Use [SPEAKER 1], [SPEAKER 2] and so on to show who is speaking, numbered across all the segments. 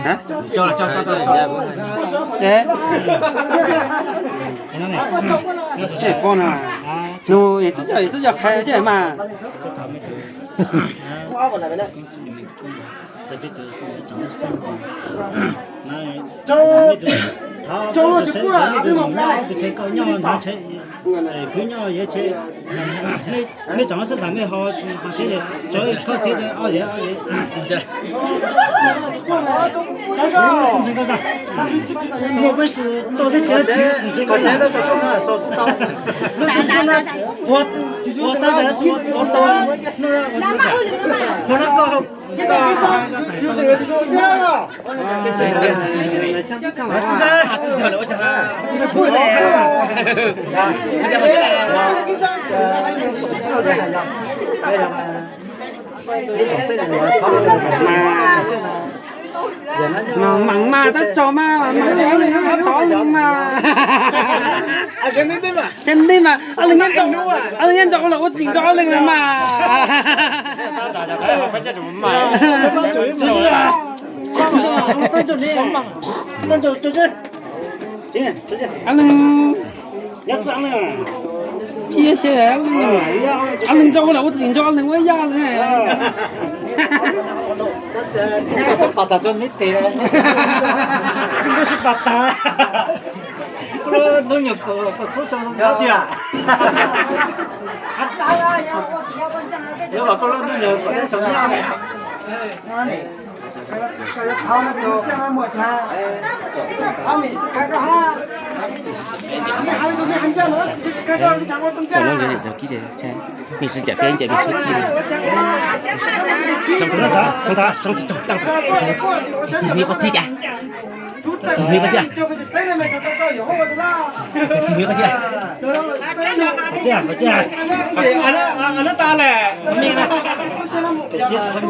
[SPEAKER 1] hả
[SPEAKER 2] cho.
[SPEAKER 1] thế trẻ con à nó ít giờ khai chứ mà
[SPEAKER 3] cho nó chỉ qua à nhưng mà lại thì có nhau nó chơi cứ nhau vậy chơi mấy chẳng sẽ làm mấy họ chơi chơi có chơi ở vậy我们是都是这个真的说中了手指头我当然我都我那个就这个就这样了
[SPEAKER 2] 我讲了，不来
[SPEAKER 1] mặn mà ta cho mà đéo lên nó to mà chân đi mà anh lên cho là có gì cho lên mà anh chia sẻ anh lên cho là có gì cho anh lên với gia này
[SPEAKER 3] 这个是把它做你对了，这个是把它，我弄有个至少弄好点啊。要把个弄有个至少弄好点。他们都想要抹茶，他们开个哈，你还有东西很讲了，开个讲我东讲。
[SPEAKER 1] 我弄这记者，你是这边这边出去。你个记者。你个记者。你个记者。
[SPEAKER 3] 这样，俺那大嘞，没了。这是什么？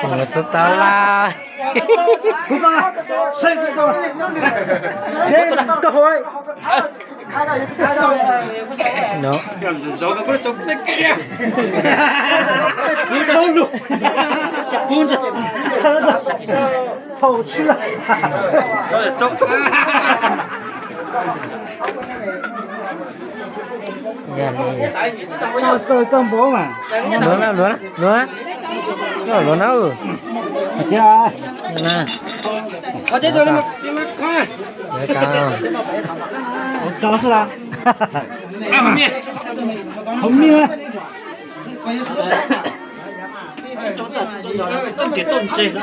[SPEAKER 1] 我知道啦。
[SPEAKER 3] 不吧，谁个会？no。不是，车子跑去了。con bố mà
[SPEAKER 1] lúa đâu
[SPEAKER 3] chưa
[SPEAKER 1] nè
[SPEAKER 3] có chết rồi mà không
[SPEAKER 1] để cao
[SPEAKER 3] cao是啦红面这种点动静